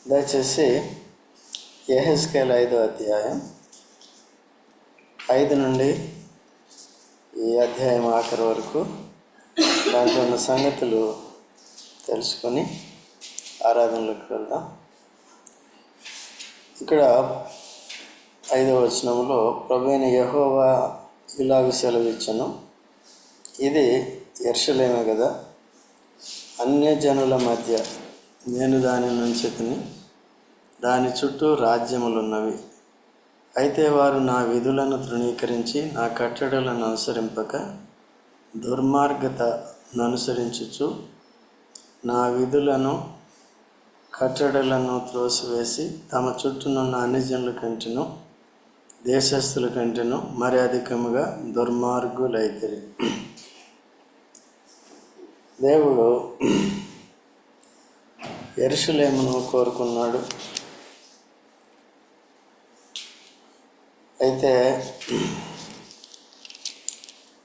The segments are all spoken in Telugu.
దయచేసి యెహెజ్కేలు 5వ అధ్యాయం 5 నుండి ఈ అధ్యాయం ఆఖరి వరకు దాంట్లో ఉన్న సంగతులు తెలుసుకొని ఆరాధనలోకి వెళ్దాం. ఇక్కడ 5వ వచనంలో ప్రభువైన యెహోవా ఇలాగ సెలవిచ్చెను, ఇది యెరూషలేమే కదా, అన్యజనుల మధ్య నేను దానిని ఉంచుకుని దాని చుట్టూ రాజ్యములున్నవి. అయితే వారు నా విధులను తృణీకరించి నా కట్టడలను అనుసరింపక దుర్మార్గతను అనుసరించుచు నా విధులను కట్టడలను త్రోసివేసి తమ చుట్టూనున్న అన్యజనుల కంటేను దేశస్థుల కంటేను మరి అధికముగా దుర్మార్గులైతిరి. దేవుడు యెరూషలేమును కోరుకున్నాడు. అయితే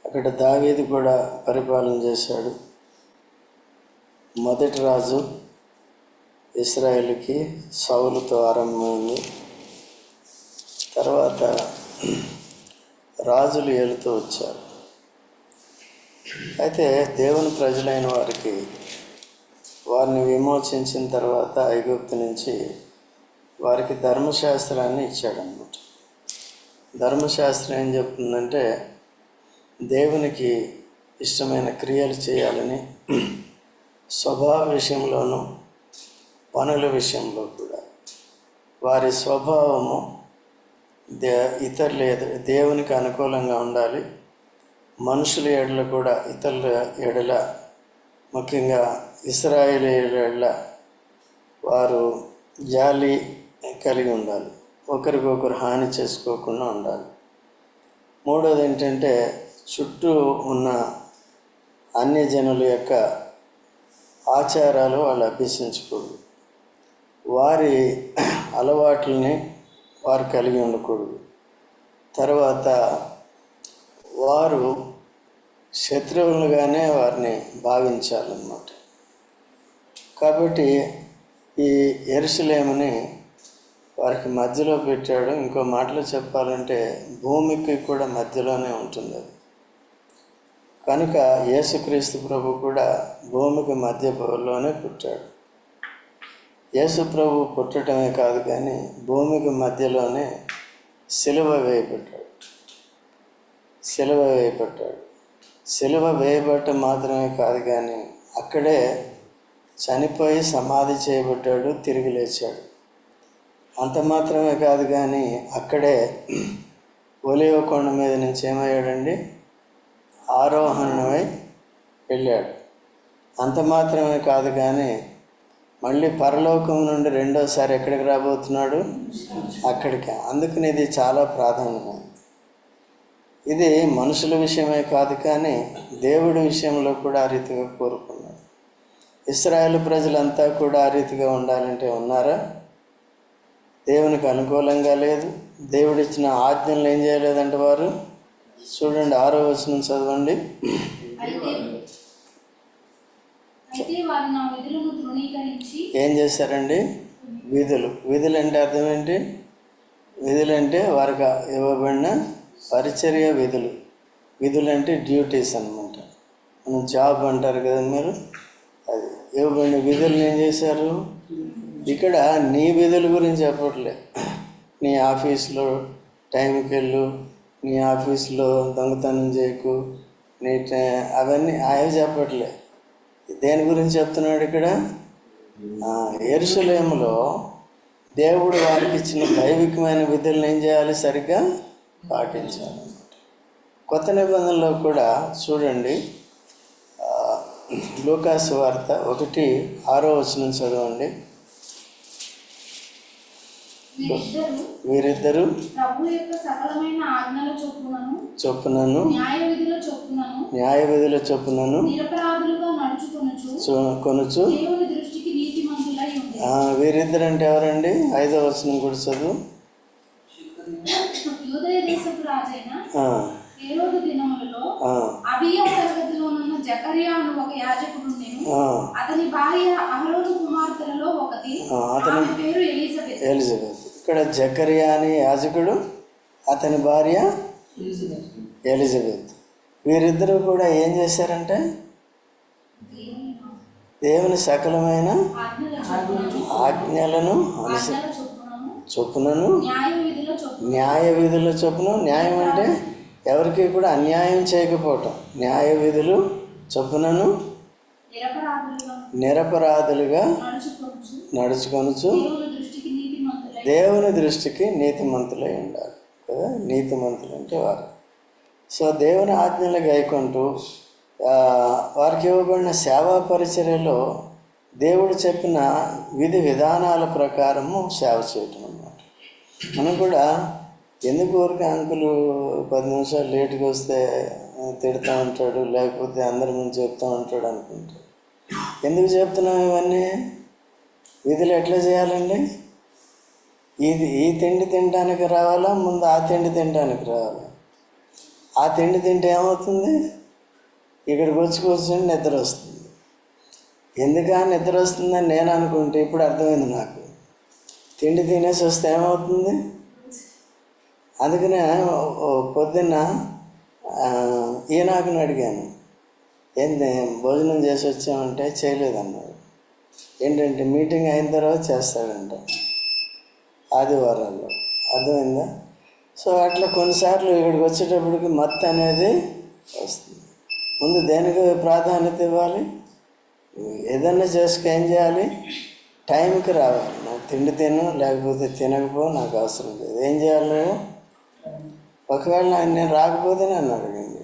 అక్కడ దావీదు కూడా పరిపాలన చేశాడు. మొదటి రాజు ఇశ్రాయేలుకి సౌలుతో ఆరంభమైంది. తర్వాత రాజులు ఏలుతూ వచ్చారు. అయితే దేవుని ప్రజలైన వారిని విమోచించిన తర్వాత ఐగుప్తు నుంచి వారికి ధర్మశాస్త్రాన్ని ఇచ్చాడన్నమాట. ధర్మశాస్త్రం ఏం చెప్తుందంటే దేవునికి ఇష్టమైన క్రియలు చేయాలని, స్వభావ విషయంలోనూ పనుల విషయంలో కూడా వారి స్వభావము ఇతరుల దేవునికి అనుకూలంగా ఉండాలి. మనుషుల ఎడల కూడా ఇతరుల ఎడల, ముఖ్యంగా ఇశ్రాయేలీయుల ఎడల వారు జాలి కలిగి ఉండాలి. ఒకరికొకరు హాని చేసుకోకుండా ఉండాలి. మూడోది ఏంటంటే చుట్టూ ఉన్న అన్యజనుల యొక్క ఆచారాలు వాళ్ళు అభ్యసించకూడదు. వారి అలవాట్లని వారు కలిగి ఉండకూడదు. తర్వాత వారు శత్రువులుగానే వారిని భావించాలన్నమాట. కాబట్టి ఈ యెరూషలేముని వారికి మధ్యలో పెట్టాడు. ఇంకో మాటలో చెప్పాలంటే భూమికి కూడా మధ్యలోనే ఉంటుంది అది. కనుక యేసుక్రీస్తు ప్రభు కూడా భూమికి మధ్యలోనే పుట్టాడు. యేసు ప్రభు పుట్టడమే కాదు కానీ భూమికి మధ్యలోనే సిలువ వేయబడ్డాడు. సిలువ వేయబడటం మాత్రమే కాదు కానీ అక్కడే చనిపోయి సమాధి చేయబడ్డాడు, తిరిగి లేచాడు. అంత మాత్రమే కాదు కానీ అక్కడే ఒలీవ కొండ మీద నుంచి ఏమయ్యాడండి, ఆరోహణమై వెళ్ళాడు. అంత మాత్రమే కాదు కానీ మళ్ళీ పరలోకం నుండి రెండోసారి ఎక్కడికి రాబోతున్నాడు, అక్కడికి. అందుకని ఇది చాలా ప్రాధాన్యమైనది. ఇది మనుషుల విషయమే కాదు కానీ దేవుడి విషయంలో కూడా ఆ రీతిగా కోరుకున్నాడు. ఇశ్రాయేలు ప్రజలంతా కూడా ఆ రీతిగా ఉండాలంటే ఉన్నారా? దేవునికి అనుకూలంగా లేదు. దేవుడిచ్చిన ఆజ్ఞలు ఏం చేయలేదంటే వారు, చూడండి 6వ వచనం చదవండి. ఏం చేశారండి? విధులు అంటే అర్థం ఏంటి? విధులు అంటే వారికి ఇవ్వబడిన పరిచర్య విధులు అంటే డ్యూటీస్ అన్నమాట. మనం జాబ్ అంటారు కదా మీరు, అది ఇవ్వబడిన విధులను ఏం చేశారు? ఇక్కడ నీ విధుల గురించి చెప్పట్లే. నీ ఆఫీస్లో టైంకి వెళ్ళు, నీ ఆఫీస్లో దొంగతనం చేయకు, అవన్నీ అవి చెప్పట్లే. దేని గురించి చెప్తున్నాడు ఇక్కడ? యెరూషలేములో దేవుడు వారికి ఇచ్చిన దైవికమైన విధులను ఏం చేయాలి? సరిగ్గా పాటించాలన్నమాట. కొత్త నిబంధనలో కూడా చూడండి, లూకాసు వార్త 1:6 వచనం చదవండి. వీరిద్దరూ చొప్పునను న్యాయ విధుల చొప్పునను కొనుచు. వీరిద్దరు అంటే ఎవరండి? 5వ వచనం కూడా చదువు. హేరోదు దినములలో అబియా తరగతిలోనున్న జకరియా అను ఒక యాజకుడు ఉండెను. అతని భార్య అహరోను కుమార్తెలలో ఒకతి. గర్భవతి, అతని ఆమె పేరు ఎలిజబెత్. ఎలిజబెత్. ఇక్కడ జకరియా అని యాజకుడు, అతని భార్య ఎలిజబెత్. వీరిద్దరూ కూడా ఏం చేశారంటే దేవుని సకలమైన ఆజ్ఞలను చొప్పునను న్యాయ విధుల చొప్పున. న్యాయం అంటే ఎవరికి కూడా అన్యాయం చేయకపోవటం. న్యాయ విధులు చొప్పునను నిరపరాధులుగా నడుచుకొనుచు దేవుని దృష్టికి నీతిమంతులై ఉండాలి కదా. నీతిమంతులు అంటే వారు. సో దేవుని ఆజ్ఞలు గైకొంటూ వారికి ఇవ్వబడిన సేవా పరిచర్యలో దేవుడు చెప్పిన విధి విధానాల ప్రకారము సేవ చేయటం అన్నమాట. మనం కూడా ఎందుకు ఊరికే అంకులు 10 నిమిషాలు లేట్గా వస్తే తిడుతూ ఉంటాడు, లేకపోతే అందరి ముందు చెప్తూ ఉంటాడు అనుకుంటాడు. ఎందుకు చెప్తున్నాం ఇవన్నీ? విధులు ఎట్లా చేయాలండి? ఈ తిండి తినడానికి రావాలా, ముందు ఆ తిండి తినడానికి రావాలా? ఆ తిండి తింటే ఏమవుతుంది? ఇక్కడికి వచ్చి కూర్చొని నిద్ర వస్తుంది. ఎందుకా నిద్ర వస్తుందని నేను అనుకుంటే ఇప్పుడు అర్థమైంది నాకు. తిండి తినేసి వస్తే ఏమవుతుంది? అందుకనే పొద్దున్న ఈనాకుని అడిగాను, ఏంటి భోజనం చేసి వచ్చామంటే చేయలేదన్నాడు. ఏంటంటే మీటింగ్ అయిన తర్వాత చేస్తాడంట ఆదివారాల్లో. అర్థమైందా? సో అట్లా కొన్నిసార్లు ఇక్కడికి వచ్చేటప్పటికి మత్తు అనేది వస్తుంది. ముందు దేనికి ప్రాధాన్యత ఇవ్వాలి? ఏదన్నా చేసుకు ఏం చేయాలి? టైంకి రావాలి. నాకు తిండి తిను, లేకపోతే తినకపో, నాకు అవసరం లేదు. ఏం చేయాలి నువ్వు? ఒకవేళ నేను రాకపోతే నన్ను అడగండి.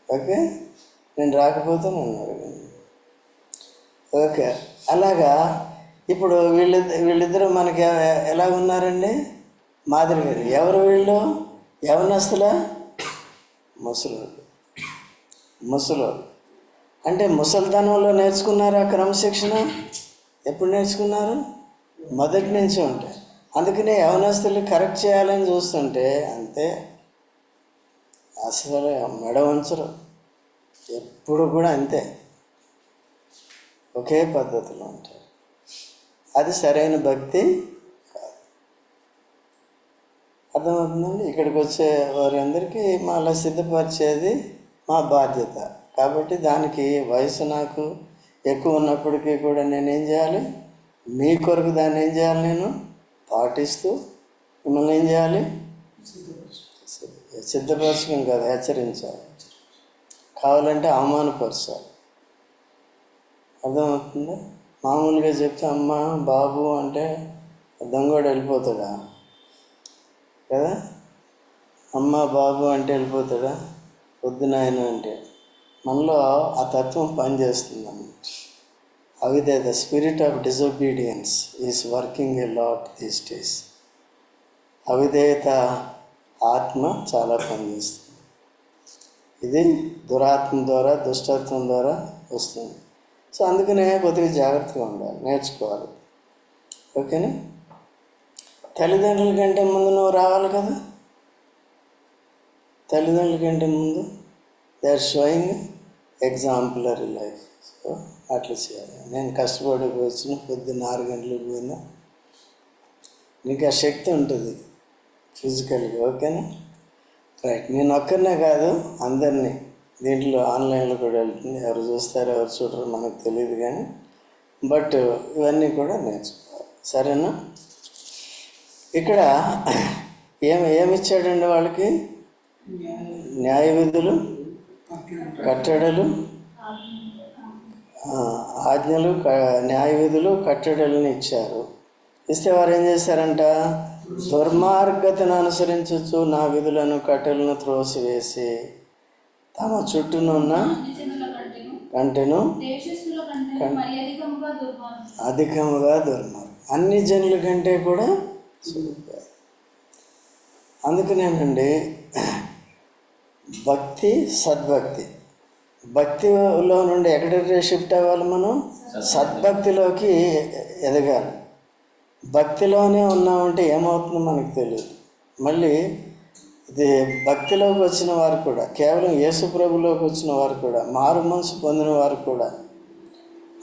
ఓకే, నేను రాకపోతే నన్ను అడగండి. ఓకే, అలాగా ఇప్పుడు వీళ్ళిద్దరూ మనకి ఎలా ఉన్నారండి? మాదిరి గారు. ఎవరు వీళ్ళు? యవనస్తులా? ముసలోళ్ళు. అంటే ముసలితనంలో నేర్చుకున్నారా క్రమశిక్షణ? ఎప్పుడు నేర్చుకున్నారు? మొదటి నుంచి ఉంటాయి. అందుకనే యవనస్తులు కరెక్ట్ చేయాలని చూస్తుంటే అంతే, అసలు మెడ వంచరు. ఎప్పుడు కూడా అంతే, ఒకే పద్ధతిలో ఉంటారు. అది సరైన భక్తి కాదు. అర్థమవుతుందండి? ఇక్కడికి వచ్చే వారందరికీ మళ్ళీ సిద్ధపరిచేది మా బాధ్యత. కాబట్టి దానికి వయసు నాకు ఎక్కువ ఉన్నప్పటికీ కూడా నేనేం చేయాలి? మీ కొరకు దాన్ని ఏం చేయాలి? నేను పాటిస్తూ మిమ్మల్ని ఏం చేయాలి? సిద్ధపరచడం కాదు, హెచ్చరించాలి. కావాలంటే అవమానపరచాలి. అర్థమవుతుందా? మామూలుగా చెప్తే అమ్మ బాబు అంటే దొంగోడు వెళ్ళిపోతాడా కదా? అమ్మ బాబు అంటే వెళ్ళిపోతాడా? వద్దు నాయన అంటే మనలో ఆ తత్వం పనిచేస్తుంది అన్నమాట. అవిదే the spirit of disobedience is working a lot these days. అవిధేయత ఆత్మ చాలా పనిచేస్తుంది. ఇది దురాత్మ ద్వారా, దుష్టత్వం ద్వారా వస్తుంది. సో అందుకనే కొద్దిగా జాగ్రత్తగా ఉండాలి, నేర్చుకోవాలి. ఓకేనా? తల్లిదండ్రుల కంటే ముందు నువ్వు రావాలి కదా. తల్లిదండ్రుల కంటే ముందు they are showing exemplary life. So అట్లా చేయాలి. నేను కష్టపడి వచ్చిన పొద్దున్న 6 గంటలకు పోయినా నీకు ఆ శక్తి ఉంటుంది ఫిజికల్గా. ఓకేనా? రైట్. నేను ఒక్కరినే కాదు, అందరినీ. దీంట్లో ఆన్లైన్లో కూడా వెళ్తుంది. ఎవరు చూస్తారో ఎవరు చూడరో మనకు తెలియదు, కానీ బట్ ఇవన్నీ కూడా నేర్చుకోవాలి. సరేనా? ఇక్కడ ఏమిచ్చాడండి వాళ్ళకి? న్యాయ విధులు, కట్టడలు, ఆజ్ఞలు, న్యాయ విధులు, కట్టడలను ఇచ్చారు. ఇస్తే వారు ఏం చేశారంట? దుర్మార్గతను అనుసరించచ్చు నా విధులను కట్టెలను త్రోసివేసి తమ చుట్టూనున్న కంటెను అధికముగా దుర్మార్గం. అన్ని జనుల కంటే కూడా అందుకనేనండి భక్తి, సద్భక్తి. భక్తిలో నుండి ఎక్కడికి షిఫ్ట్ అవ్వాలి? మనం సద్భక్తిలోకి ఎదగాలి. భక్తిలోనే ఉన్నామంటే ఏమవుతుందో మనకు తెలియదు. మళ్ళీ ఇది భక్తిలోకి వచ్చిన వారు కూడా, కేవలం యేసు ప్రభులోకి వచ్చిన వారు కూడా, మారు మనసు పొందిన వారు కూడా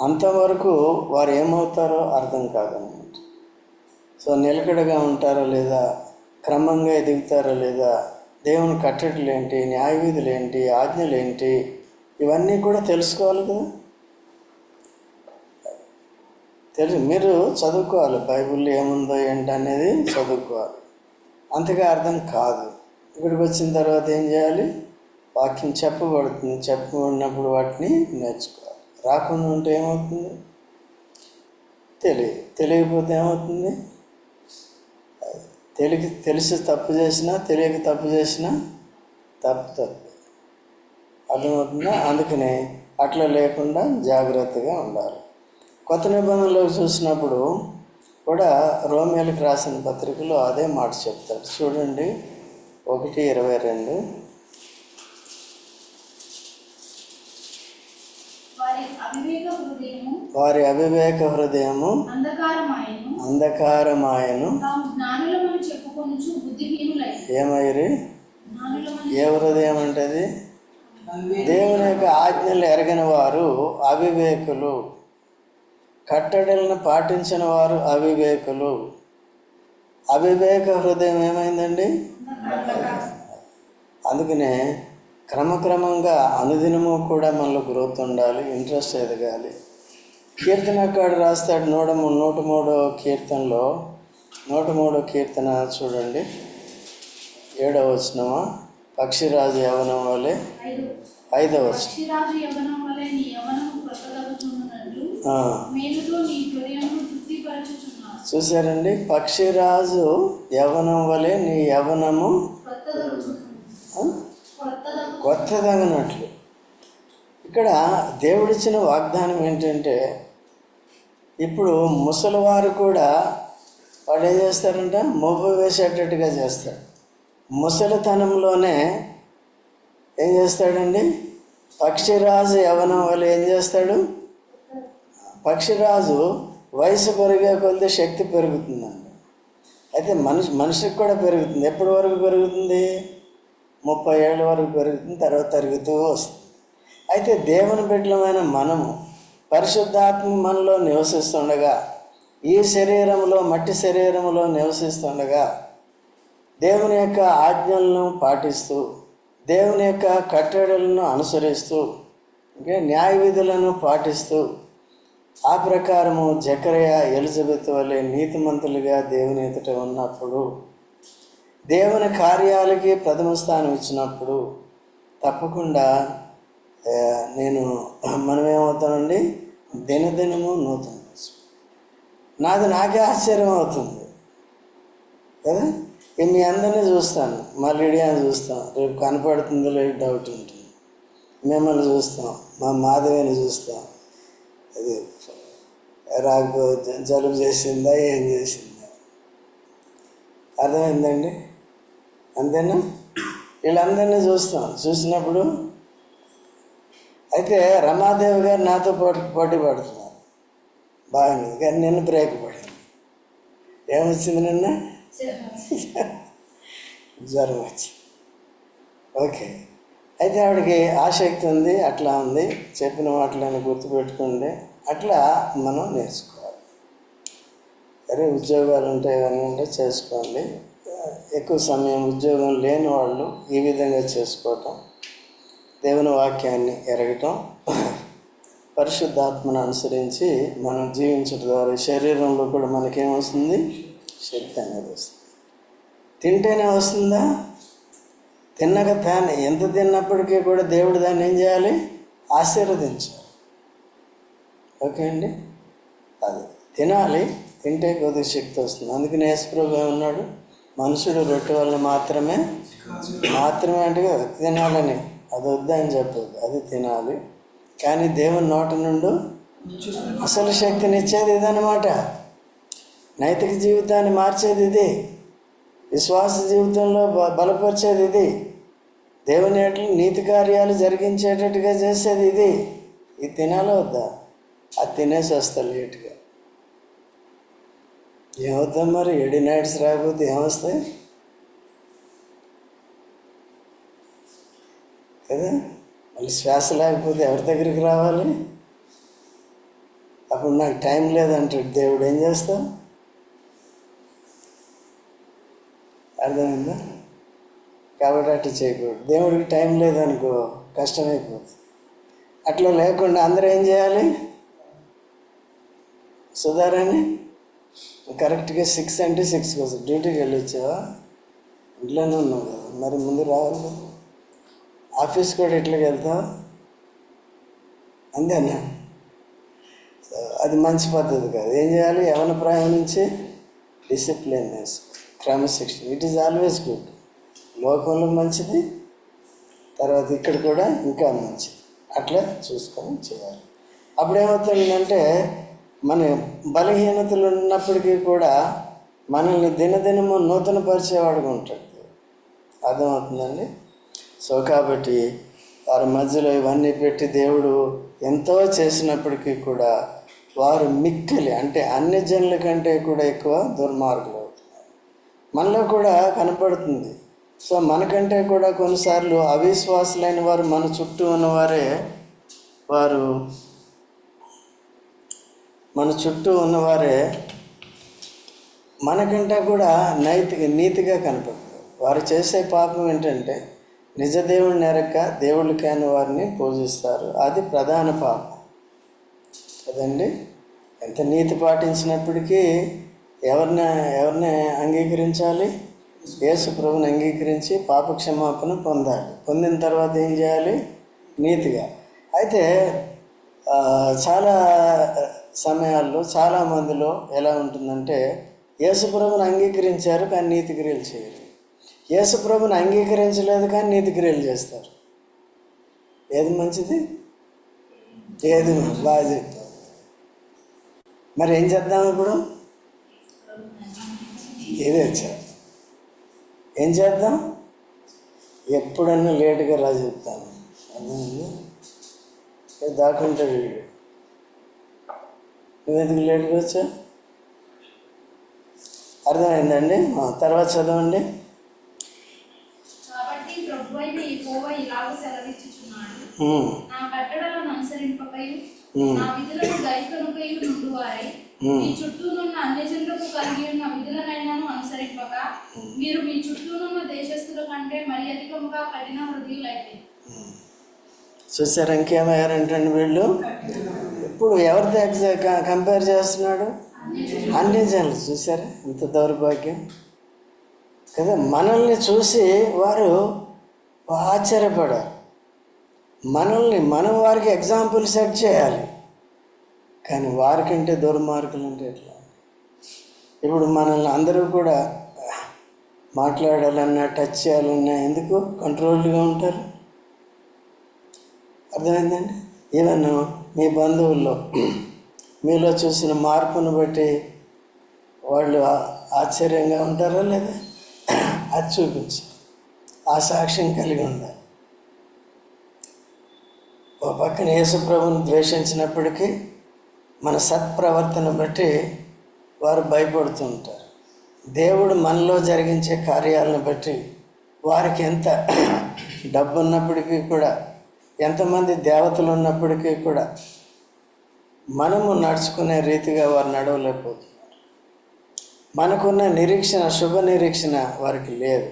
అంతవరకు వారు ఏమవుతారో అర్థం కాదనమాట. సో నిలకడగా ఉంటారా లేదా, క్రమంగా ఎదుగుతారా లేదా, దేవుని కట్టడలు ఏంటి, న్యాయ విధులు ఏంటి, ఆజ్ఞలు ఏంటి, ఇవన్నీ కూడా తెలుసుకోవాలి కదా. మీరు చదువుకోవాలి, బైబిల్లో ఏముందో ఏంటి అనేది చదువుకోవాలి. అంతగా అర్థం కాదు. ఇక్కడికి వచ్చిన తర్వాత ఏం చేయాలి, వాక్యం చెప్పబడుతుంది, చెప్పబడినప్పుడు వాటిని నేర్చుకోవాలి. రాకుండా ఉంటే ఏమవుతుంది, తెలియకపోతే ఏమవుతుంది, తెలిసి తప్పు చేసినా తెలియక తప్పు చేసినా తప్పు అర్థమవుతుందా. అందుకనే అట్లా లేకుండా జాగ్రత్తగా ఉండాలి. కొత్త నిబంధనలో చూసినప్పుడు కూడా రోమేలకు రాసిన పత్రికలో అదే మాట చెప్తాడు. చూడండి 1:22. వారి అవివేక హృదయము అంధకారమాయను. ఏమైరి, ఏ హృదయం అంటది, దేవుని యొక్క ఆజ్ఞలు ఎరగని వారు అవివేకులు, కట్టడలను పాటించిన వారు అవివేకులు. అవివేక హృదయం ఏమైందండి. అందుకనే క్రమక్రమంగా అనుదినము కూడా మనలో గ్రోత్ ఉండాలి, ఇంట్రెస్ట్ ఎదగాలి. కీర్తనకాడు రాస్తాడు 103వ కీర్తనలో 103వ కీర్తన చూడండి 7వ వచనమా, పక్షిరాజు యవనం వలె 5వ వచనం. చూసారండి, పక్షిరాజు యవనం వలె నీ యవనము కొత్తదగినట్లు. ఇక్కడ దేవుడిచ్చిన వాగ్దానం ఏంటంటే, ఇప్పుడు ముసలివారు కూడా వాడు ఏం చేస్తారంట, మొవ్వు వేసేటట్టుగా చేస్తాడు. ముసలితనంలోనే ఏం చేస్తాడండి, పక్షిరాజు యవనం వల్ల ఏం చేస్తాడు. పక్షిరాజు వయసు పెరిగే కొద్ది శక్తి పెరుగుతుందండి. అయితే మనిషికి కూడా పెరుగుతుంది. ఎప్పటి వరకు పెరుగుతుంది, 30 ఏళ్ళ వరకు పెరుగుతుంది, తర్వాత తరుగుతూ వస్తుంది. అయితే దేవుని బిడ్డలమైన మనము పరిశుద్ధాత్మ మనలో నివసిస్తుండగా, ఈ శరీరంలో మట్టి శరీరంలో నివసిస్తుండగా దేవుని యొక్క ఆజ్ఞలను పాటిస్తూ, దేవుని యొక్క కట్టడలను అనుసరిస్తూ, న్యాయ విధులను పాటిస్తూ, ఆ ప్రకారము జకరియా ఎలిజబెత్ వలె నీతిమంతులుగా దేవుని ఎదుట ఉన్నప్పుడు, దేవుని కార్యాలకి ప్రథమ స్థానం ఇచ్చినప్పుడు తప్పకుండా మనమేమవుతామండి, దినదినము నూతన. నాకే ఆశ్చర్యం అవుతుంది కదా. మీ అందరినీ చూస్తాను, మా లీడియాని చూస్తాం, రేపు కనపడుతుందో లేదు డౌట్ ఉంటుంది. మిమ్మల్ని చూస్తాం, మా మాధవిని చూస్తాం, అది రాకపోతే జలుబు చేసిందా ఏం చేసిందా, అర్థమైందండి. అంతేనా, వీళ్ళందరినీ చూసినప్పుడు అయితే రమాదేవి గారు నాతో పోటీ పడుతున్నారు, బాగుంది. కానీ నిన్న బ్రేక్ పడింది. ఏమొచ్చింది నిన్న, జ్వరం వచ్చింది. ఓకే, అయితే ఆవిడకి ఆసక్తి ఉంది, అట్లా ఉంది. చెప్పిన మాటలను గుర్తుపెట్టుకోండి. అట్లా మనం నేర్చుకోవాలి. సరే, ఉద్యోగాలు ఉంటాయి, ఇవన్నీ ఉంటే చేసుకోండి. ఎక్కువ సమయం ఉద్యోగం లేని వాళ్ళు ఈ విధంగా చేసుకోవటం, దేవుని వాక్యాన్ని ఎరగటం, పరిశుద్ధాత్మను అనుసరించి మనం జీవించడం ద్వారా శరీరంలో కూడా మనకేమొస్తుంది, శక్తి అనేది వస్తుంది. తింటేనే వస్తుందా, తిన్నక దాన్ని ఎంత తిన్నప్పటికీ కూడా దేవుడు దాన్ని ఏం చేయాలి, ఆశీర్వదించాలి. ఓకే అండి, అది తినాలి. తింటే కొద్దిగా శక్తి వస్తుంది. అందుకని యేసుప్రభు ఏమన్నాడు, మనుషుడు రొట్టె వల్ల మాత్రమే అంటే తినాలని, అది వద్దని చెప్పదు, అది తినాలి. కానీ దేవుని నోటి నుండి అసలు శక్తినిచ్చేది ఇదన్నమాట. నైతిక జీవితాన్ని మార్చేది ఇది, విశ్వాస జీవితంలో బలపరిచేది ఇది, దేవుని నీతి కార్యాలు జరిగించేటట్టుగా చేసేది ఇది. ఇది తినాలో వద్దా, అది తినేసి వస్తా లేటుగా. ఏమవుతాం మరి, 8 నైట్స్ రాకపోతే ఏమొస్తాయి కదా. మళ్ళీ శ్వాస లేకపోతే ఎవరి దగ్గరికి రావాలి, అప్పుడు నాకు టైం లేదంటాడు దేవుడు. ఏం చేస్తావు? అర్థమైందా? కాబట్టి అట్లా చేయకూడదు. దేవుడికి టైం లేదనుకో కష్టమైపోతుంది. అట్లా లేకుండా అందరూ ఏం చేయాలి? సుధారాన్ని కరెక్ట్గా 6 అంటే 6 కోసం డ్యూటీకి వెళ్ళొచ్చావా? ఇంట్లోనే ఉన్నావు కదా, మరి ముందు రావాలి. ఆఫీస్ కూడా ఇట్లకి వెళ్తావా? అంతేనా? అది మంచి పద్ధతి కాదు. ఏం చేయాలి? యవన ప్రాయం నుంచి డిసిప్లిన్, క్రమశిక్షణ. It is always good. లోకంలో మంచిది, తర్వాత ఇక్కడ కూడా ఇంకా మంచిది. అట్లా చూసుకొని చేయాలి. అప్పుడేమవుతుందంటే మన బలహీనతలు ఉన్నప్పటికీ కూడా మనల్ని దినదినము నూతన పరిచేవాడుగా ఉంటాడు. అర్థమవుతుందండి? సో కాబట్టి వారి మధ్యలో ఇవన్నీ పెట్టి దేవుడు ఎంతో చేసినప్పటికీ కూడా వారు మిక్కిలి, అంటే అన్ని జనుల కంటే కూడా ఎక్కువ దుర్మార్గులు అవుతున్నారు. మనలో కూడా కనపడుతుంది. సో మనకంటే కూడా కొన్నిసార్లు అవిశ్వాసులైన వారు మన చుట్టూ ఉన్నవారే, మన చుట్టూ ఉన్నవారే మనకంటే కూడా నీతిగా కనపడతారు. వారు చేసే పాపం ఏంటంటే నిజ దేవుడిని ఎరక్క దేవుళ్ళు కాని వారిని పూజిస్తారు. అది ప్రధాన పాపం కదండి. ఎంత నీతి పాటించినప్పటికీ ఎవరిని అంగీకరించాలి? యేసు ప్రభుని అంగీకరించి పాప క్షమాపణ పొందాలి. పొందిన తర్వాత ఏం చేయాలి? నీతిగా. అయితే చాలా సమయాల్లో చాలామందిలో ఎలా ఉంటుందంటే యేసు ప్రభుని అంగీకరించారు కానీ నీతి క్రియలు చేయరు. యేసు ప్రభుని అంగీకరించలేదు కానీ నీతి క్రియలు చేస్తారు. ఏది మంచిది? ఏది బాగా చెప్తారు. మరి ఏం చేద్దాం ఇప్పుడు? ఏది వచ్చారు? ఏం చేద్దాం? ఎప్పుడన్నా లేటుగా రా చెప్తాను. అర్థమైంది? దాక్కుంటాడు వీడు. నువ్వెందుకు లేటుగా వచ్చా? అర్థమైందండి? తర్వాత చదవండి. కాబట్టి ప్రభువైన యెహోవా ఇలాగ సెలవిచ్చుచున్నాడు, నా కట్టడలను అనుసరింపకయు నా విధులను గైకొనకయు నుండువారై మీ చుట్టూనున్న అన్యజనులకు కలిగి ఉన్న విధులనైనాను అనుసరింపక మీరు మీ చుట్టూనున్న దేశస్థుల కంటే మరి అధికముగా కఠిన హృదయులైతే. చూసారు ఇంకేమయ్యారంటండి వీళ్ళు? ఇప్పుడు ఎవరితో కంపేర్ చేస్తున్నాడు? అన్ని జనులు. చూసారా ఇంత దౌర్భాగ్యం కదా. మనల్ని చూసి వారు ఆశ్చర్యపడారు. మనం వారికి ఎగ్జాంపుల్ సెట్ చేయాలి. కానీ వారికంటే దుర్మార్గులు అంటే ఎట్లా? ఇప్పుడు మనల్ని అందరూ కూడా మాట్లాడాలన్నా టచ్ చేయాలన్నా ఎందుకు కంట్రోల్డ్గా ఉంటారు? అర్థమైందండి? ఈవెన్ మీ బంధువుల్లో మీలో చూసిన మార్పును బట్టి వాళ్ళు ఆశ్చర్యంగా ఉంటారా లేదా? అది చూపించి ఆ సాక్ష్యం కలిగి ఉండాలి. ఒక పక్కన యేసు ప్రభువుని ద్వేషించినప్పటికీ మన సత్ప్రవర్తన బట్టి వారు భయపడుతూ ఉంటారు. దేవుడు మనలో జరిగించే కార్యాలను బట్టి వారికి ఎంత డబ్బు ఉన్నప్పటికీ కూడా, ఎంతమంది దేవతలు ఉన్నప్పటికీ కూడా మనము నడుచుకునే రీతిగా వారు నడవలేకపోతున్నారు. మనకున్న నిరీక్షణ, శుభ నిరీక్షణ వారికి లేదు.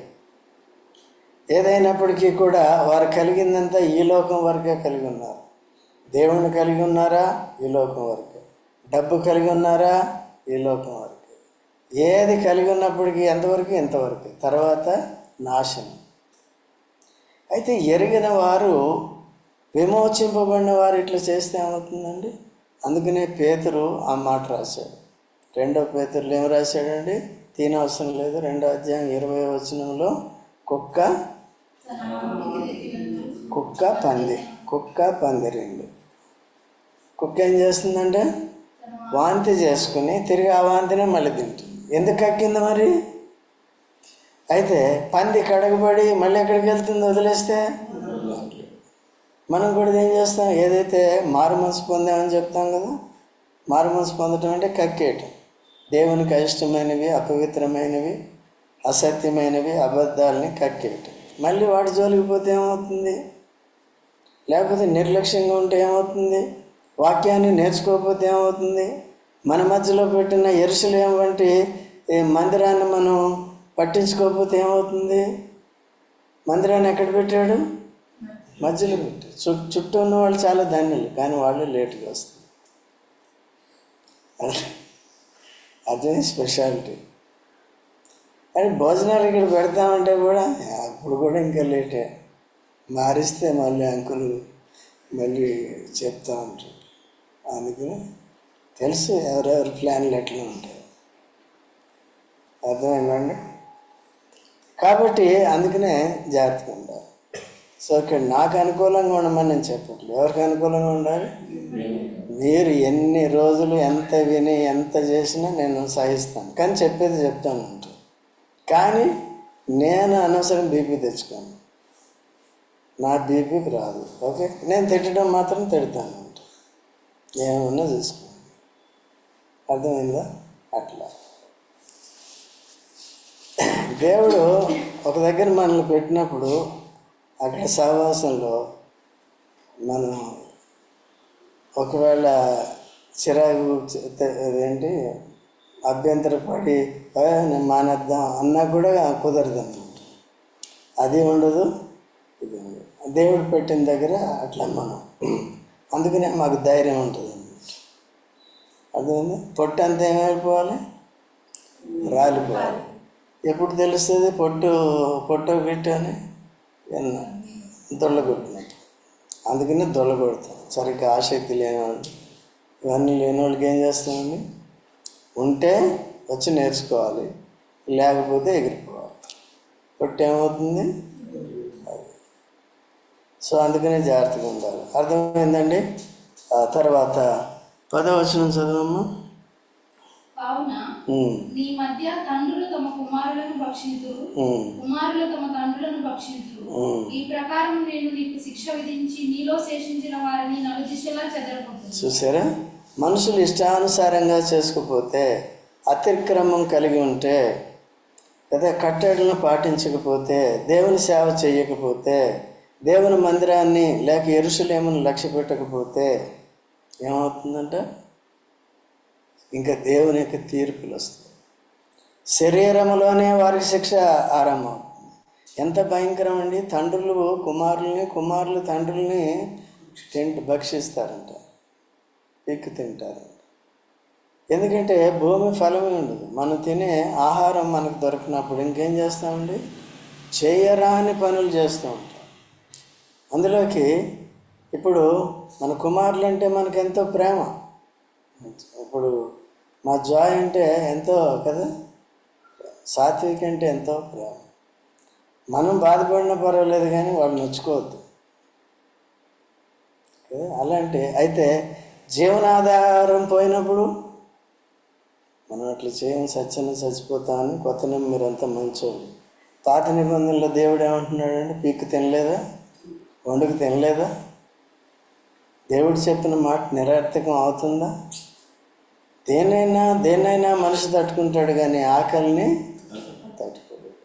ఏదైనప్పటికీ కూడా వారు కలిగిందంతా ఈ లోకం వరకే కలిగి ఉన్నారు. దేవుణ్ణి కలిగి ఉన్నారా? ఈ లోకం వరకే. డబ్బు కలిగి ఉన్నారా? ఈ లోకం వరకే. ఏది కలిగి ఉన్నప్పటికీ ఎంతవరకు? ఇంతవరకు. తర్వాత నాశనం. అయితే ఎరిగిన వారు, విమోచింపబడిన వారు ఇట్లా చేస్తే ఏమవుతుందండి? అందుకనే పేతురు ఆ మాట రాశాడు. 2 పేతురులో ఏం రాశాడండి? తీనవసరం లేదు. 2వ అధ్యాయం 20వ వచనంలో కుక్క పంది రెండు. కుక్క ఏం చేస్తుందంటే వాంతి చేసుకుని తిరిగి ఆ వాంతినే మళ్ళీ తింటుంది. ఎందుకు కక్కింది మరి? అయితే పంది కడగబడి మళ్ళీ ఎక్కడికి వెళ్తుంది వదిలేస్తే? మనం కూడా ఏం చేస్తాం? ఏదైతే మారు మనసు పొందామని చెప్తాం కదా, మారు మనసు పొందటం అంటే కక్కేయటం. దేవునికి అయిష్టమైనవి, అపవిత్రమైనవి, అసత్యమైనవి, అబద్ధాలని కక్కేయటం. మళ్ళీ వాటి జోలికి పోతే ఏమవుతుంది? లేకపోతే నిర్లక్ష్యంగా ఉంటే ఏమవుతుంది? వాక్యాన్ని నేర్చుకోకపోతే ఏమవుతుంది? మన మధ్యలో పెట్టిన యెరూషలేము వంటి ఈ మందిరాన్ని మనం పట్టించుకోకపోతే ఏమవుతుంది? మందిరాన్ని ఎక్కడ పెట్టాడు? మధ్యలో పెట్టాడు. చుట్టూ ఉన్న వాళ్ళు చాలా ధన్యులు, కానీ వాళ్ళు లేటుగా వస్తారు. అదే స్పెషాలిటీ. అని భోజనాలు ఇక్కడ పెడతామంటే కూడా అప్పుడు కూడా ఇంకా లేటే. మారిస్తే మళ్ళీ అంకులు మళ్ళీ చెప్తా ఉంటారు. అందుకని తెలుసు ఎవరెవరి ప్లాన్లు ఎట్లా ఉంటాయి. అర్థమైందండి? కాబట్టి అందుకనే జాగ్రత్తగా ఉండాలి. సో ఇక్కడ నాకు అనుకూలంగా ఉండమని నేను చెప్పట్లేదు. ఎవరికి అనుకూలంగా ఉండాలి? మీరు ఎన్ని రోజులు ఎంత విని ఎంత చేసినా నేను సహిస్తాను, కానీ చెప్పేది చెప్తాను అంటే. కానీ నేను అనవసరం బీపీ తెచ్చుకోను. నా బీపీకి రాదు. ఓకే, నేను తిట్టడం మాత్రం తిడతాను అంటే, ఏమన్నా చూసుకోండి. అర్థమైందా? అట్లా దేవుడు ఒక దగ్గర మనల్ని పెట్టినప్పుడు అక్కడ సహవాసంలో మనం ఒకవేళ చిరాకు అదేంటి అభ్యంతరపడి నేను మానేద్దాం అన్నా కూడా కుదరదు అన్నమాట. అది ఉండదు, ఇది ఉండదు. దేవుడు పెట్టిన దగ్గర అట్లా మనం అందుకనే మాకు ధైర్యం ఉంటుంది అన్నమాట. అర్థమైంది? పొట్టు అంతా ఏమైపోవాలి? రాలిపోవాలి. ఎప్పుడు తెలుస్తుంది పొట్టు గిట్టు అని? దొల్లగొట్టినట్టు. అందుకనే దొల్లగొడతాం. సరిగ్గా ఆసక్తి లేనివాళ్ళు, ఇవన్నీ లేని వాళ్ళకి ఏం చేస్తామండి? ఉంటే వచ్చి నేర్చుకోవాలి, లేకపోతే ఎగిరిపోవాలి. పొట్టు ఏమవుతుంది? సో అందుకనే జాగ్రత్తగా ఉండాలి. అర్థమైందండి? ఆ తర్వాత 10వ వచనం చదవమ్మా. కావున నీ మధ్య తండ్రులు తమ కుమారులను భక్షింతురు, కుమారులు తమ తండ్రులను భక్షింతురు. ఈ ప్రకారం నేను నీకు శిక్ష విధించి నీలో శేషించిన వారిని నలుదిశలా చెదరగొట్టును. చూసారా? మనుషులు ఇష్టానుసారంగా చేసుకోపోతే, అతిక్రమం కలిగి ఉంటే, లేదా కట్టడలను పాటించకపోతే, దేవుని సేవ చేయకపోతే, దేవుని మందిరాన్ని లేక యెరూషలేమును లక్ష్య పెట్టకపోతే ఏమవుతుందంట? ఇంకా దేవుని యొక్క తీర్పులు వస్తాయి. శరీరంలోనే వారికి శిక్ష ఆరంభమవుతుంది. ఎంత భయంకరం అండి! తండ్రులు కుమారుల్ని, కుమారులు తండ్రుల్ని భక్షిస్తారంట, పీక్కు తింటారంట. ఎందుకంటే భూమి ఫలమే ఉండదు. మనం తినే ఆహారం మనకు దొరికినప్పుడు ఇంకేం చేస్తామండి? చేయరాని పనులు చేస్తూ ఉంటాం. అందులోకి ఇప్పుడు మన కుమారులు అంటే మనకు ఎంతో ప్రేమ. ఇప్పుడు మా జాయ్ అంటే ఎంతో కదా, సాత్విక్ అంటే ఎంతో ప్రేమ. మనం బాధపడినా పర్వాలేదు, కానీ వాళ్ళు నొచ్చుకోవద్దు కదా. అలాంటి అయితే జీవనాధారం పోయినప్పుడు మనం అట్లా చేయము, చచ్చిపోతామని. కొత్త నిబంధనలో మీరంతా మంచోళ్ళు. పాత నిబంధనలో దేవుడు ఏమంటున్నాడంటే, పీక్కు తినలేదా, వండుకు తినలేదా? దేవుడు చెప్పిన మాట నిరర్థకం అవుతుందా? దేన్నైనా మనిషి తట్టుకుంటాడు, కానీ ఆకలిని తట్టుకోలేడు.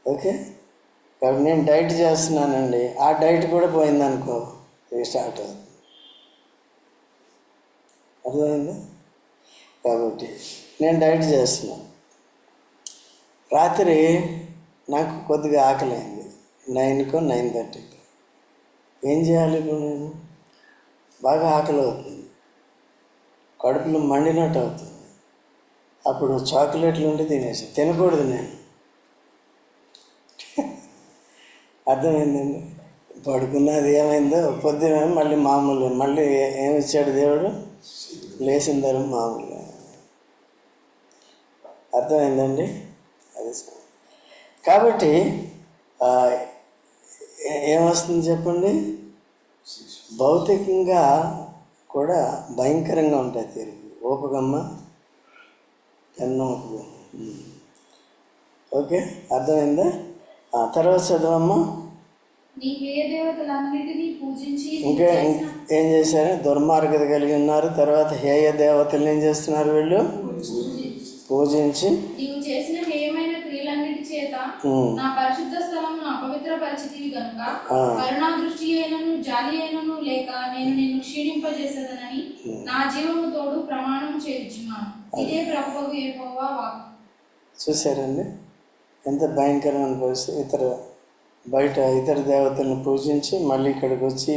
ఓకే, కాబట్టి నేను డైట్ చేస్తున్నానండి, ఆ డైట్ కూడా పోయిందనుకో, స్టార్ట్ అవుతుంది. అర్థమైందా? కాబట్టి నేను డైట్ చేస్తున్నాను. రాత్రి నాకు కొద్దిగా ఆకలింది, 9కో 9:30. ఏం చేయాలి ఇప్పుడు? నేను బాగా ఆకలి అవుతుంది, కడుపులో మండినట్టు అవుతుంది. అప్పుడు చాక్లెట్లు ఉండి తినేసి తినకూడదు నేను. అర్థమైందండి? పడుకున్నది ఏమైందో పొద్దున మళ్ళీ మామూలు, మళ్ళీ ఏమిచ్చాడు దేవుడు? లేచిన తర్వాత మామూలు. అర్థమైందండి? అది కాబట్టి ఏమొస్తుంది చెప్పండి? భౌతికంగా కూడా భయంకరంగా ఉంటాయి తీర్పు. ఓపికమ్మ ఎన్నో. ఓకే, అర్థమైందా? తర్వాత చదవమ్మా. ఇంకా ఏం చేశారు? దుర్మార్గత కలిగి ఉన్నారు. తర్వాత హేయ దేవతలు ఏం చేస్తున్నారు? వీళ్ళు పూజించి నీవు చేసిన హేయమైన క్రియలన్నిటి చేత నా పరిశుద్ధ స్థలమును అపవిత్ర అపవిత్రపరిచితివి గనుక కరుణా దృష్టి అయినను జాలి అయినను లేక నేను నిన్ను క్షీణింపజేసేదనని నా జీవము తోడు ప్రమాణం చేయుచున్నాను. ఇదే ప్రభువు యెహోవా వాక్కు. చూశారండి ఎంత భయంకరమైన పరిస్థితి. బయట ఇతర దేవతలను పూజించి మళ్ళీ ఇక్కడికి వచ్చి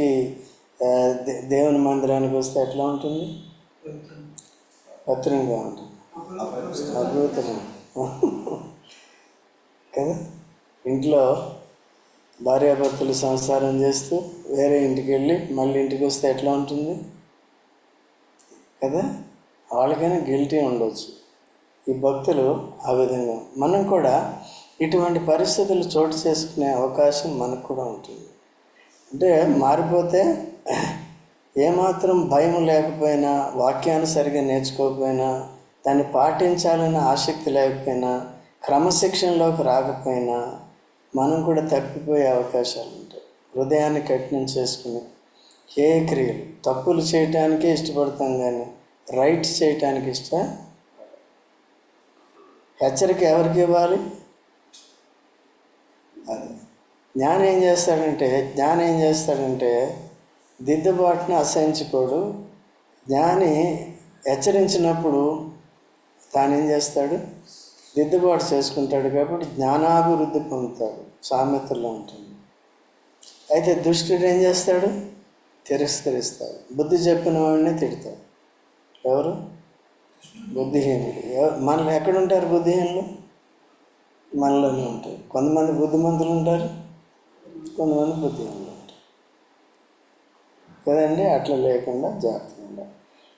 దేవుని మందిరానికి వస్తే ఎట్లా ఉంటుంది? భద్రంగా ఉంటుంది, అద్భుతంగా కదా. ఇంట్లో భార్యాభర్తలు సంసారం చేస్తూ వేరే ఇంటికి వెళ్ళి మళ్ళీ ఇంటికి వస్తే ఎట్లా ఉంటుంది కదా. వాళ్ళకైనా గిల్టీ ఉండవచ్చు. ఈ భక్తులు ఆ విధంగా, మనం కూడా ఇటువంటి పరిస్థితులు చోటు చేసుకునే అవకాశం మనకు కూడా ఉంటుంది. అంటే మారిపోతే ఏమాత్రం భయం లేకపోయినా, వాక్యాన్ని సరిగా నేర్చుకోకపోయినా, దాన్ని పాటించాలనే ఆసక్తి లేకపోయినా, క్రమశిక్షణలోకి రాకపోయినా మనం కూడా తప్పిపోయే అవకాశాలు ఉంటాయి. హృదయాన్ని కఠినం చేసుకుని ఏ క్రియలు, తప్పులు చేయటానికే ఇష్టపడతాం కానీ రైట్ చేయటానికి హెచ్చరిక ఎవరికి ఇవ్వాలి? అది జ్ఞానం ఏం చేస్తాడంటే దిద్దుబాటును అసహించుకోడు. జ్ఞాని హెచ్చరించినప్పుడు తానేం చేస్తాడు? దిద్దుబాటు చేసుకుంటాడు. కాబట్టి జ్ఞానాభివృద్ధి పొందుతాడు, సామెతల్లో ఉంటుంది. అయితే దుష్టుడు ఏం చేస్తాడు? తిరస్కరిస్తాడు. బుద్ధి చెప్పిన వాడిని తిడతాడు. ఎవరు? బుద్ధిహీనుడు. మనలో ఎక్కడుంటారు బుద్ధిహీనులు? మనలోనే ఉంటారు. కొంతమంది బుద్ధిమంతులు ఉంటారు, కొంతమంది బుద్ధిహీనులు ఉంటారు కదండి. అట్లా లేకుండా జాగ్రత్తగా ఉండాలి.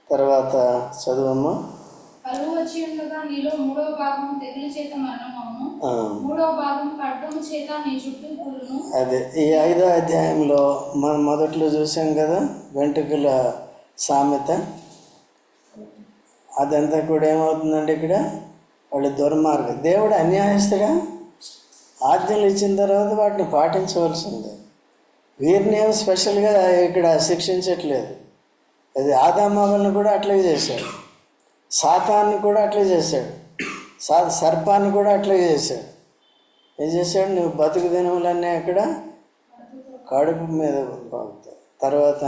తర్వాత చదువమ్మా. కరువు వచ్చి ఉండగా నీలో 3వ భాగము తెగులు చేత మరణమవును, 3వ భాగము ఖడ్గము చేత నీ చుట్టూ కూలును. అదే ఈ 5వ అధ్యాయంలో మనం మొదట్లో చూసాం కదా, వెంట్రుకల సామెత. అదంతా కూడా ఏమవుతుందంటే ఇక్కడ వాళ్ళు దుర్మార్గం. దేవుడు అన్యాయస్తుడా? ఆజ్ఞలు ఇచ్చిన తర్వాత వాటిని పాటించవలసిందే. వీరిని ఏమో స్పెషల్గా ఇక్కడ శిక్షించట్లేదు. అది ఆదామాలను కూడా అట్లే చేశాడు, సాతాన్ని కూడా అట్లే చేశాడు, సర్పాన్ని కూడా అట్లే చేశాడు. ఏం చేశాడు? నువ్వు బతుకు దినములన్నీ అక్కడ కడుపు మీద పాగుతావు. తర్వాత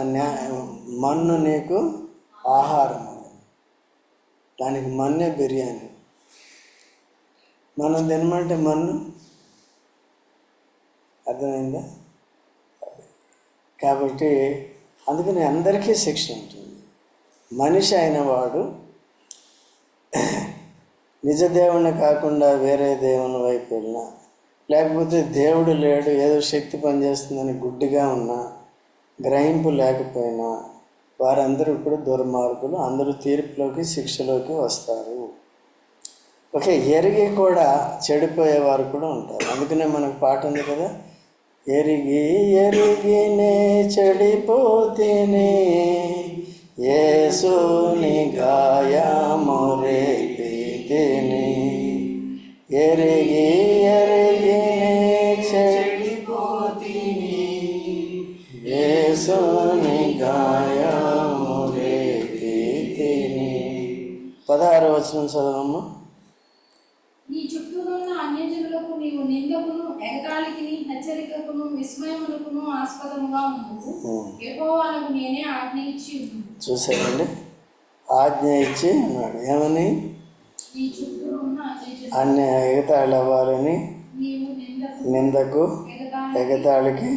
మన్ను నీకు ఆహారం, దానికి మన్నే బిర్యానీ. మనం తినమంటే మన్ను, అర్థమైందా? కాబట్టి అందుకని అందరికీ శిక్ష ఉంటుంది. మనిషి అయిన వాడు నిజ దేవుని కాకుండా వేరే దేవుని వైపు వెళ్ళినా, లేకపోతే దేవుడు లేడు, ఏదో శక్తి పనిచేస్తుందని గుడ్డిగా ఉన్నా, గ్రహింపు లేకపోయినా, వారందరూ ఇప్పుడు దుర్మార్గులు. అందరూ తీర్పులోకి, శిక్షలోకి వస్తారు. ఓకే, ఎరిగి కూడా చెడిపోయేవారు కూడా ఉంటారు. అందుకనే మనకు పాట ఉంది కదా, ఎరిగి ఎరిగినే చెడిపోతేనే యేసుని గాయము రేపితేనే, ఎరిగి ఎరిగినే చెడిపోతేనే యేసుని గాయము రేపితేనే. 16వ వచనం చదవమ్మా. నీ చుట్టూనున్న అన్యజనులకు నీవు నిందకును, ఎగతాళికిని, హెచ్చరికకును, విస్మయమునకును ఆస్పదముగా ఉండువు. యెహోవానకు నేనే ఆజ్ఞ ఇచ్చి ఉన్నాను. చూసారండి, ఆజ్ఞ ఇచ్చి ఉన్నాడు. ఏమని? నీ చుట్టూ ఉన్న అన్ని ఎగతాళి అవ్వాలని, నిందకు, ఎగతాళికి,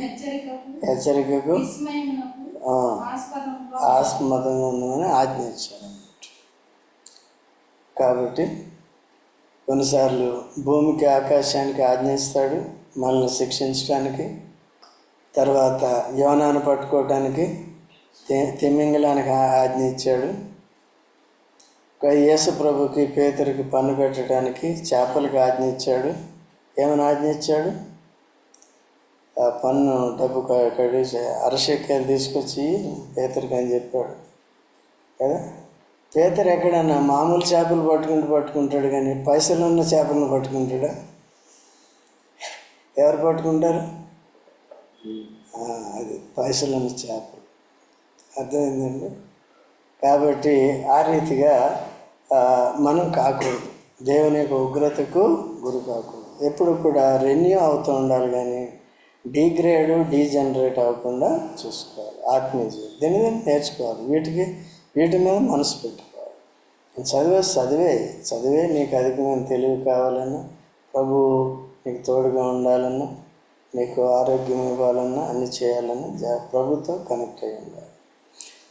హెచ్చరికకు ఆస్పదంగా ఉందని ఆజ్ఞ ఇచ్చాడు. కాబట్టి కొన్నిసార్లు భూమికి, ఆకాశానికి ఆజ్ఞిస్తాడు మనల్ని శిక్షించడానికి. తర్వాత యోనాను పట్టుకోవటానికి తిమింగలానికి ఆజ్ఞ ఇచ్చాడు. యేసు ప్రభుకి, పేతురికి పన్ను కట్టడానికి చేపలకు ఆజ్ఞ ఇచ్చాడు. ఏమని ఆజ్ఞ ఇచ్చాడు? ఆ పన్ను డబ్బు కడిగి అరశక్కాయలు తీసుకొచ్చి పేతురికి అని చెప్పాడు కదా. పేతురు ఎక్కడన్నా మామూలు చేపలు పట్టుకుంటాడు కానీ పైసలు ఉన్న చేపలను పట్టుకుంటాడా? ఎవరు పట్టుకుంటారు? అది పైసలున్న చేపలు. అర్థమైందండి? కాబట్టి ఆ రీతిగా మనం కాకూడదు, దేవుని యొక్క ఉగ్రతకు గురి కాకూడదు. ఎప్పుడు కూడా రెన్యూ అవుతూ ఉండాలి. కానీ డీగ్రేడ్ డీజనరేట్ అవ్వకుండా చూసుకోవాలి. ఆత్మీయ జీవితం దీన్ని నేర్చుకోవాలి. వీటి మీద మనసు పెట్టుకోవాలి. చదివే నీకు అధికమైన తెలివి కావాలన్నా, ప్రభు నీకు తోడుగా ఉండాలన్నా, నీకు ఆరోగ్యం ఇవ్వాలన్నా, అన్నీ చేయాలన్నా ప్రభుతో కనెక్ట్ అయ్యి ఉండాలి.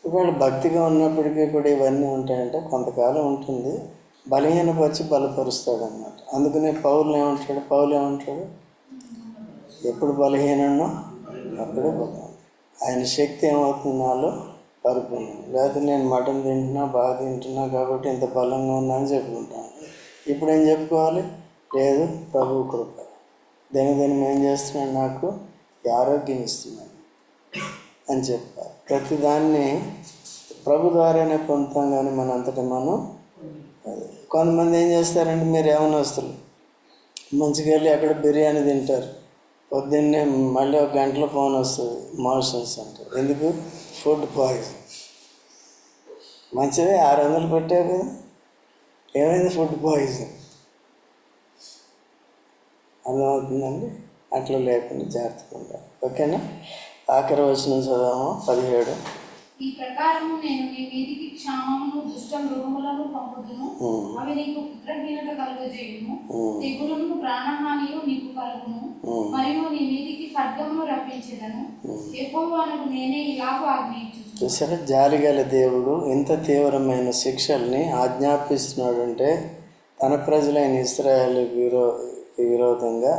ఒకవేళ భక్తిగా ఉన్నప్పటికీ కూడా ఇవన్నీ ఉంటాయంటే కొంతకాలం ఉంటుంది, బలహీనపరిచి బలపరుస్తాడు అన్నమాట. అందుకనే పౌలు ఏమంటాడు, ఎప్పుడు బలహీనో అప్పుడే బలం. ఆయన శక్తి ఏమవుతుంది నాలో పరిపూర్ణం. లేకపోతే నేను మటన్ తింటున్నా, బాగా తింటున్నా కాబట్టి ఇంత బలంగా ఉన్నా అని చెప్పుకుంటాను. ఇప్పుడు ఏం చెప్పుకోవాలి? లేదు, ప్రభు కృప దేని ఏం చేస్తున్నాడు, నాకు ఈ ఆరోగ్యం ఇస్తున్నాడు అని చెప్పాలి. ప్రతిదాన్ని ప్రభు ద్వారానే పొందుతాం, కానీ మన అంతటా మనం కొంతమంది ఏం చేస్తారంటే, మీరు ఏమైనా వస్తారు మంచిగా వెళ్ళి అక్కడ బిర్యానీ తింటారు, పొద్దున్నే మళ్ళీ 1 గంటలో ఫోన్ వస్తుంది మోషన్స్ అంటారు. ఎందుకు? Food poison. మంచిదే 600 పెట్టారు కదా, ఏమైంది? Food poison. అర్థమవుతుందండి? అట్లా లేకుండా జాగ్రత్తగా ఉండాలి. ఓకేనా? ఆఖరి వచనం చదవము 17. ఈ ప్రకారము నేను నీ మీదికి క్షామమును దుష్ట మృగములను పంపుదును, అవి నీకు పుత్రహీనత కలుగజేయును, తెగులును ప్రాణహానియు నీకు కలుగును, మరియు నీ మీదికి ఖడ్గమును రప్పించెదను. యెహోవానగు నేనే ఇలాగ ఆజ్ఞయించుచున్నాను. చూసారా, జాలిగల దేవుడు ఇంత తీవ్రమైన శిక్షల్ని ఆజ్ఞాపిస్తున్నాడు అంటే తన ప్రజలైన ఇశ్రాయేలుకి విరోధంగా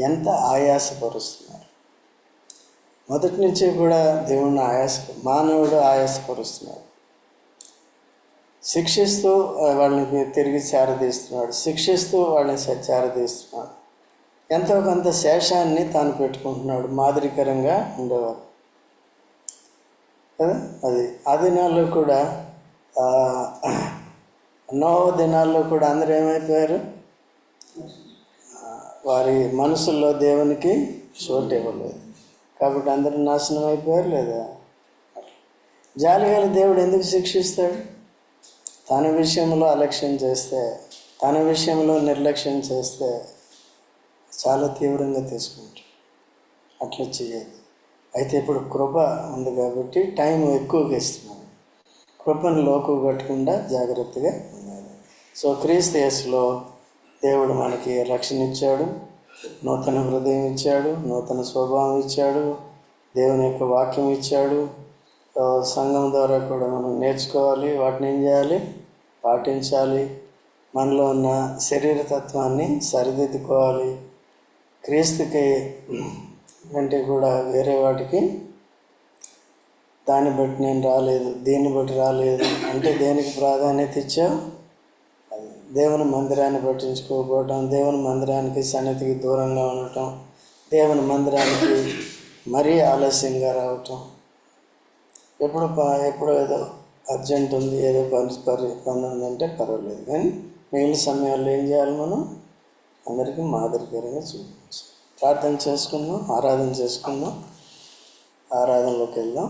ఎంత ఆయాసపరుస్తున్నారు. మొదటి నుంచి కూడా దేవుడిని మానవుడు ఆయాసపరుస్తున్నాడు. శిక్షిస్తూ వాళ్ళని తిరిగి చేరదీస్తున్నాడు, శిక్షిస్తూ వాళ్ళని చేరదీస్తున్నాడు. ఎంతో కొంత శేషాన్ని తాను పెట్టుకుంటున్నాడు. మాదిరికరంగా ఉండేవారు కదా. అది ఆ దినాల్లో కూడా, నోవహు దినాల్లో కూడా అందరూ ఏమైపోయారు? వారి మనసుల్లో దేవునికి చోటు ఇవ్వలేదు కాబట్టి అందరూ నాశనం అయిపోయారు లేదా? జాలిగల దేవుడు ఎందుకు శిక్షిస్తాడు? తన విషయంలో అలక్ష్యం చేస్తే, తన విషయంలో నిర్లక్ష్యం చేస్తే చాలా తీవ్రంగా తీసుకుంటాడు. అట్లా చేయదు. అయితే ఇప్పుడు కృప ఉంది కాబట్టి టైం ఎక్కువగా ఇస్తున్నాడు. కృపను లోకు కట్టకుండా జాగ్రత్తగా ఉండాలి. సో క్రీస్తు యేసులో దేవుడు మనకి రక్షణ ఇచ్చాడు, నూతన హృదయం ఇచ్చాడు, నూతన స్వభావం ఇచ్చాడు, దేవుని యొక్క వాక్యం ఇచ్చాడు. సంఘం ద్వారా కూడా మనం నేర్చుకోవాలి, వాటిని ఏం చేయాలి? పాటించాలి. మనలో ఉన్న శరీర తత్వాన్ని సరిదిద్దుకోవాలి. క్రీస్తుకి కంటే కూడా వేరే వాటికి దాన్ని బట్టి నేను రాలేదు, దీన్ని బట్టి రాలేదు అంటే దేనికి ప్రాధాన్యత ఇచ్చావు? అది దేవుని మందిరాన్ని పట్టించుకోకపోవటం, దేవుని మందిరానికి సన్నిధికి దూరంగా ఉండటం, దేవుని మందిరానికి మరీ ఆలస్యంగా రావటం. ఎప్పుడో ఏదో అర్జెంట్ ఉంది, ఏదో పని ఉందంటే పర్వాలేదు, కానీ మిగిలిన సమయాల్లో ఏం చేయాలి? మనం అందరికీ మాదిరికరంగా చూపించాలి. ప్రార్థన చేసుకుందాం, ఆరాధన చేసుకుందాం. ఆరాధనలోకి వెళ్దాం.